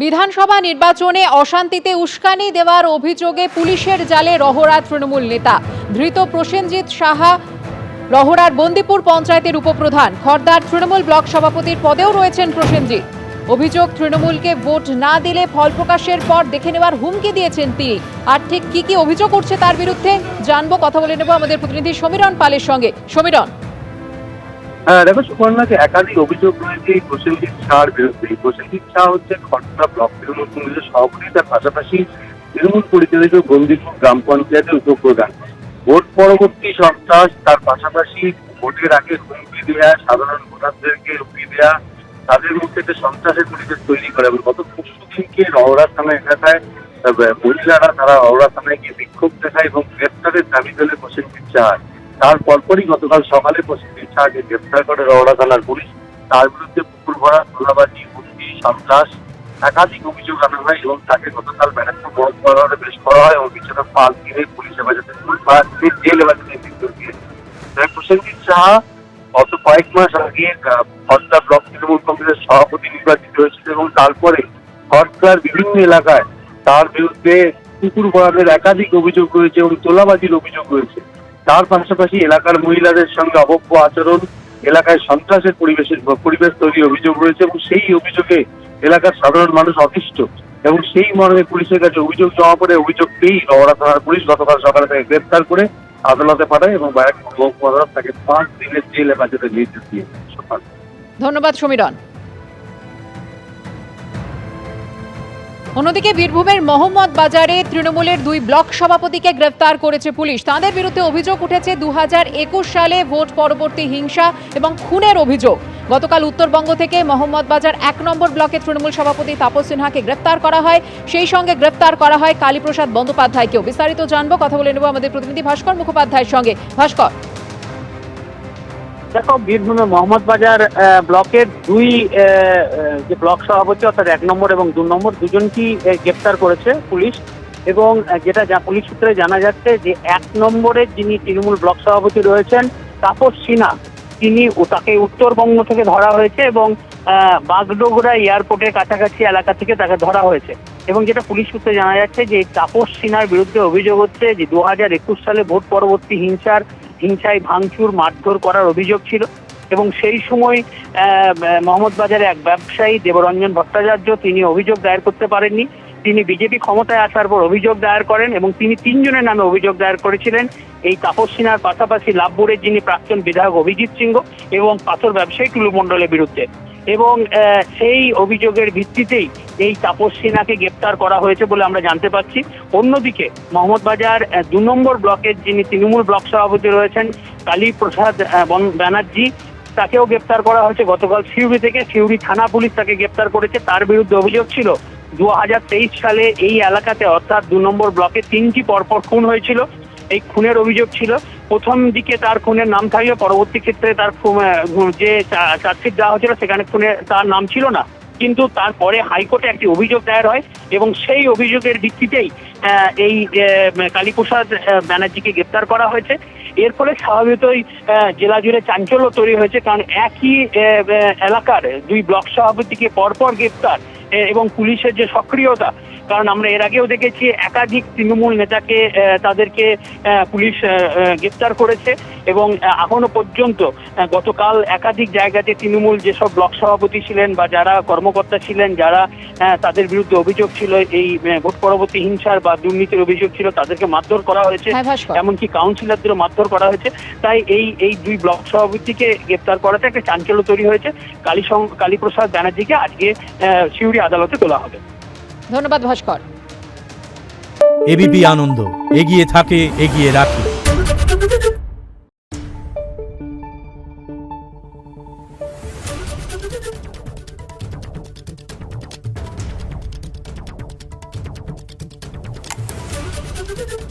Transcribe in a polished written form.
বিধানসভা নির্বাচনে অশান্তিতে উস্কানি দেওয়ার অভিযোগে পুলিশের জালে রহরা তৃণমূল নেতা ধৃত প্রসেনজিৎ সাহা রহরার বন্দিপুর পঞ্চায়েতের উপপ্রধান। খড়দার তৃণমূল ব্লক সভাপতির পদেও রয়েছেন প্রসেনজিৎ। অভিযোগ, তৃণমূলকে ভোট না দিলে ফল প্রকাশের পর দেখে নেওয়ার হুমকি দিয়েছেন তিনি। আর ঠিক কি অভিযোগ উঠছে তার বিরুদ্ধে জানবো, কথা বলে নেব আমাদের প্রতিনিধি সমীরণ পালের সঙ্গে। সমীরণ, দেখো সুপর্ণাকে একাধিক অভিযোগ রয়েছে এই প্রসেনজিৎ শাহর বিরুদ্ধে। প্রসেনজিৎ শাহ হচ্ছে খড়দা ব্লক তৃণমূল কংগ্রেসের সভাপতি, তার পাশাপাশি তৃণমূল পরিচালিত বন্দিপুর গ্রাম পঞ্চায়েতের উপপ্রধান। ভোট পরবর্তী সন্ত্রাস, তার পাশাপাশি ভোটের আগে হুমকি দেওয়া, সাধারণ ভোটারদেরকে হুমকি দেওয়া, তাদের মধ্যে একটা সন্ত্রাসের পরিবেশ তৈরি করে। এবং গত পরশু দিনকে রওরা থানা এলাকায় মহিলারা তারা রওরা থানায় গিয়ে বিক্ষোভ দেখায় এবং গ্রেপ্তারের দাবি তোলে প্রসেনজিৎ শাহ। তার পরপরই গতকাল সকালে প্রসেনজিৎ শাহকে গ্রেপ্তার করে রওরা থানার পুলিশ। তার বিরুদ্ধে পুকুর ভরা, তোলাবাজি, হুমকি, সন্ত্রাস একাধিক অভিযোগ আনা হয় এবং তাকে গতকাল ব্যারাকপুর বড় পেশ করা হয় এবং বিছানা পাল কিনে পুলিশ হেফাজতে জেল হেফাজতে মৃত্যু দিয়েছে। প্রসেনজিৎ শাহ গত কয়েক মাস আগে খড়দা ব্লক তৃণমূল কংগ্রেসের সভাপতি নির্বাচিত হয়েছিল এবং তারপরে খড়দার বিভিন্ন এলাকায় তার বিরুদ্ধে পুকুর ভরাটের একাধিক অভিযোগ রয়েছে এবং তোলাবাজির অভিযোগ রয়েছে। তার পাশাপাশি এলাকার মহিলাদের সঙ্গে অভব্য আচরণ, এলাকায় সন্ত্রাসের পরিবেশ তৈরির অভিযোগ রয়েছে এবং সেই অভিযোগে এলাকার সাধারণ মানুষ অতিষ্ঠ এবং সেই মর্মে পুলিশের কাছে অভিযোগ জমা পড়ে। অভিযোগ পেয়েই রওরা থানার পুলিশ গতকাল সকালে তাকে গ্রেপ্তার করে আদালতে পাঠায় এবং ব্যারাকপুর মহকুমা আদালত তাকে 5 দিনের জেল হেফাজতে নির্দেশ দিয়েছে। ধন্যবাদ সমীরণ। অন্যদিকে বীরভূমের মোহাম্মদ বাজারে তৃণমূলের 2 ব্লক সভাপতিকে গ্রেফতার করেছে পুলিশ। তাদের বিরুদ্ধে অভিযোগ উঠেছে 2021 সালে ভোট পরবর্তী হিংসা এবং খুনের অভিযোগ। গতকাল উত্তরবঙ্গ থেকে মোহাম্মদ বাজার 1 নম্বর ব্লকের তৃণমূল সভাপতি তাপস সিনহাকে গ্রেফতার করা হয়। সেই সঙ্গে গ্রেফতার করা হয় কালীপ্রসাদ বন্দ্যোপাধ্যায়কেও। বিস্তারিত জানবো, কথা বলে নেব আমাদের প্রতিনিধি ভাস্কর মুখোপাধ্যায়ের সঙ্গে। ভাস্কর, দেখো, বীরভূমের মোহাম্মদ বাজার ব্লকের 2 যে ব্লক সভাপতি অর্থাৎ 1 নম্বর এবং 2 নম্বর দুজনকেই গ্রেপ্তার করেছে পুলিশ। এবং যেটা পুলিশ সূত্রে জানা যাচ্ছে যে 1 নম্বরের যিনি তৃণমূল ব্লক সভাপতি রয়েছেন তাপস সিনহা, তাকে উত্তরবঙ্গ থেকে ধরা হয়েছে এবং বাগডোগরা এয়ারপোর্টের কাছাকাছি এলাকা থেকে তাকে ধরা হয়েছে। এবং যেটা পুলিশ সূত্রে জানা যাচ্ছে যে তাপস সিনহার বিরুদ্ধে অভিযোগ হচ্ছে যে 2021 সালে ভোট পরবর্তী হিংসায় ভাঙচুর, মারধর করার অভিযোগ ছিল। এবং সেই সময় মোহাম্মদ বাজারে এক ব্যবসায়ী দেবরঞ্জন ভট্টাচার্য, তিনি অভিযোগ দায়ের করতে পারেননি। তিনি বিজেপি ক্ষমতায় আসার পর অভিযোগ দায়ের করেন এবং তিনি 3 জনের নামে অভিযোগ দায়ের করেছিলেন। এই তাপস সিনহার পাশাপাশি লাভপুরের যিনি প্রাক্তন বিধায়ক অভিজিৎ সিংহ এবং পাথর ব্যবসায়ী টুলু মণ্ডলের বিরুদ্ধে। এবং সেই অভিযোগের ভিত্তিতেই এই তাপস সিনহাকে গ্রেপ্তার করা হয়েছে বলে আমরা জানতে পারছি। অন্যদিকে মোহাম্মদ বাজার 2 নম্বর ব্লকের যিনি তৃণমূল ব্লক সভাপতি রয়েছেন কালীপ্রসাদ ব্যানার্জি, তাকেও গ্রেপ্তার করা হয়েছে গতকাল সিউড়ি থেকে। সিউড়ি থানা পুলিশ তাকে গ্রেপ্তার করেছে। তার বিরুদ্ধে অভিযোগ ছিল 2023 সালে এই এলাকাতে অর্থাৎ 2 নম্বর ব্লকে 3টি পরপর খুন হয়েছিল। এই খুনের অভিযোগ ছিল। প্রথম দিকে তার খুনের নাম থাকলে পরবর্তী ক্ষেত্রে তার যে চার্জশিট দেওয়া হয়েছিল সেখানে তার নাম ছিল না। কিন্তু তারপরে হাইকোর্টে একটি অভিযোগ দায়ের হয় এবং সেই অভিযোগের ভিত্তিতেই এই কালীপ্রসাদ ব্যানার্জিকে গ্রেপ্তার করা হয়েছে। এর ফলে স্বাভাবিকই জেলা জুড়ে চাঞ্চল্য তৈরি হয়েছে, কারণ একই এলাকার 2 ব্লক সভাপতিকে পরপর গ্রেপ্তার এবং পুলিশের যে সক্রিয়তা, কারণ আমরা এর আগেও দেখেছি একাধিক তৃণমূল নেতাকে তাদেরকে পুলিশ গ্রেপ্তার করেছে। এবং এখনো পর্যন্ত গতকাল একাধিক জায়গাতে তৃণমূল যেসব ব্লক সভাপতি ছিলেন বা যারা কর্মকর্তা ছিলেন, যারা তাদের বিরুদ্ধে অভিযোগ ছিল এই ভোট পরবর্তী হিংসার বা দুর্নীতির অভিযোগ ছিল, তাদেরকে মারধর করা হয়েছে, এমনকি কাউন্সিলরদেরও মারধর করা হয়েছে। তাই এই 2 ব্লক সভাপতিকে গ্রেপ্তার করাতে একটা চাঞ্চল্য তৈরি হয়েছে। কালীপ্রসাদ ব্যানার্জিকে আজকে সিউড়ি আদালতে তোলা হবে। ধন্যবাদ ভাস্কর। এবিপি আনন্দ, এগিয়ে থাকে, এগিয়ে রাখে। Thank you.